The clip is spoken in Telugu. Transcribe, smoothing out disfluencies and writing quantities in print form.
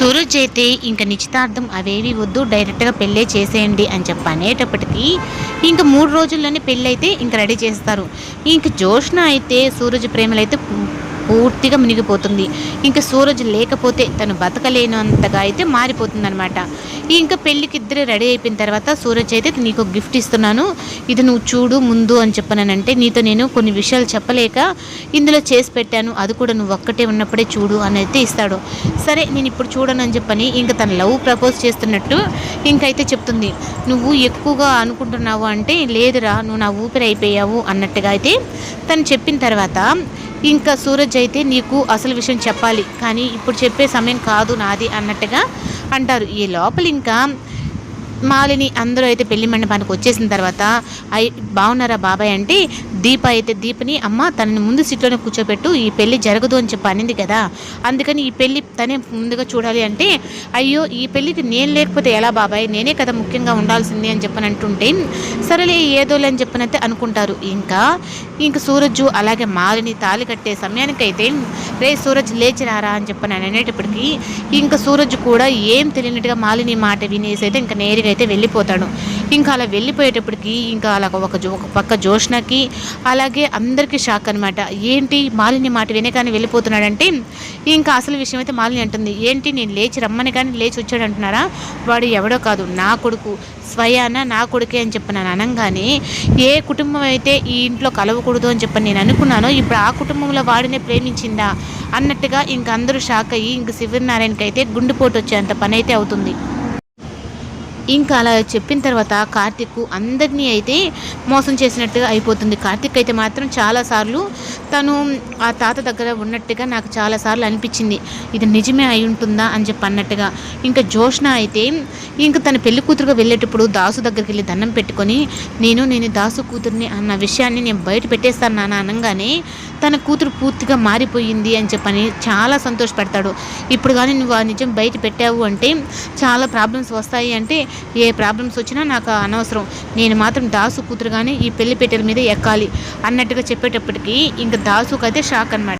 సూరజ్ అయితే ఇంక నిశ్చితార్థం అవేవి వద్దు, డైరెక్ట్‌గా పెళ్ళే చేసేయండి అని చెప్పి అనేటప్పటికి ఇంక 3 రోజుల్లోనే పెళ్ళైతే ఇంక రెడీ చేస్తారు. ఇంక జోష్న అయితే సూరజ్ ప్రేమలో అయితే పూర్తిగా మునిగిపోతుంది. ఇంక సూరజ్ లేకపోతే తను బతకలేనంతగా అయితే మారిపోతుందనమాట. ఇంక పెళ్ళికి ఇద్దరు రెడీ అయిపోయిన తర్వాత సూరజ్ అయితే నీకు గిఫ్ట్ ఇస్తున్నాను, ఇది నువ్వు చూడు ముందు అని చెప్పానంటే, నీతో నేను కొన్ని విషయాలు చెప్పలేక ఇందులో చేసి పెట్టాను, అది కూడా నువ్వు ఒక్కటే ఉన్నప్పుడే చూడు అని అయితే ఇస్తాడు. సరే నేను ఇప్పుడు చూడను అని చెప్పని ఇంక తన లవ్ ప్రపోజ్ చేస్తున్నట్టు ఇంకైతే చెప్తుంది. నువ్వు ఎక్కువగా అనుకుంటున్నావు అంటే, లేదురా నువ్వు నా ఊపిరి అయిపోయావు అన్నట్టుగా అయితే తను చెప్పిన తర్వాత ఇంకా సూరజ్ అయితే నీకు అసలు విషయం చెప్పాలి, కానీ ఇప్పుడు చెప్పే సమయం కాదు నాది అన్నట్టుగా అంటారు. ఈ లోపల ఇంకా మాలిని అందరూ అయితే పెళ్లి మండపానికి వచ్చేసిన తర్వాత బాగున్నారా బాబాయ్ అంటే, దీపని అమ్మ తనని ముందు సీట్లోనే కూర్చోబెట్టు, ఈ పెళ్ళి జరగదు అని చెప్పి అనింది కదా, అందుకని ఈ పెళ్ళి తనే ముందుగా చూడాలి అంటే, అయ్యో ఈ పెళ్ళికి నేను లేకపోతే ఎలా బాబాయ్, నేనే కదా ముఖ్యంగా ఉండాల్సింది అని చెప్పని అంటుంటే, సరేలే ఏదోలే అని చెప్పనైతే అనుకుంటారు. ఇంకా సూరజ్ అలాగే మాలిని తాళి కట్టే సమయానికైతే రే సూరజ్ లేచిరారా అని చెప్పని అనేటప్పటికీ ఇంకా సూరజ్ కూడా ఏం తెలియనట్టుగా మాలిని మాట వినేసి అయితే ఇంకా నేరుగా అయితే వెళ్ళిపోతాడు. ఇంకా అలా వెళ్ళిపోయేటప్పటికి ఇంకా అలా ఒక పక్క జోష్నకి అలాగే అందరికీ షాక్ అనమాట. ఏంటి మాలిని మాట వినే కానీ వెళ్ళిపోతున్నాడంటే, ఇంకా అసలు విషయం అయితే మాలిని అంటుంది, ఏంటి నేను లేచి రమ్మని కానీ లేచి వచ్చాడు అంటున్నారా, వాడు ఎవడో కాదు నా కొడుకు, స్వయాన నా కొడుకే అని చెప్పి నేను అనగానే, ఏ కుటుంబం అయితే ఈ ఇంట్లో కలవకూడదు అని చెప్పి నేను అనుకున్నానో ఇప్పుడు ఆ కుటుంబంలో వాడినే ప్రేమించిందా అన్నట్టుగా ఇంక అందరూ షాక్ అయ్యి ఇంక శివనారాయణకి అయితే గుండెపోటు వచ్చేంత పని అయితే అవుతుంది. ఇంకా అలా చెప్పిన తర్వాత కార్తిక్ అందరినీ అయితే మోసం చేసినట్టుగా అయిపోతుంది. కార్తిక్ అయితే మాత్రం చాలాసార్లు తను ఆ తాత దగ్గర ఉన్నట్టుగా నాకు చాలాసార్లు అనిపించింది, ఇది నిజమే అయి ఉంటుందా అని చెప్పి అన్నట్టుగా. ఇంకా జోష్న అయితే ఇంక తన పెళ్లి కూతురుగా వెళ్ళేటప్పుడు దాసు దగ్గరికి వెళ్ళి దండం పెట్టుకొని, నేను దాసు కూతుర్ని అన్న విషయాన్ని నేను బయట పెట్టేస్తాను నాన్న అనగానే తన కూతురు పూర్తిగా మారిపోయింది అని చెప్పని చాలా సంతోషపడతాడు. ఇప్పుడు కానీ నువ్వు ఆ నిజం బయట పెట్టావు అంటే చాలా ప్రాబ్లమ్స్ వస్తాయి అంటే, ఏ ప్రాబ్లమ్స్ వచ్చినా నాకు అనవసరం, నేను మాత్రం దాసు కూతురుగానే ఈ పెళ్లి పెట్టెల మీద ఎక్కాలి అన్నట్టుగా చెప్పేటప్పటికి ఇంకా దాసుకు అయితే షాక్ అనమాట.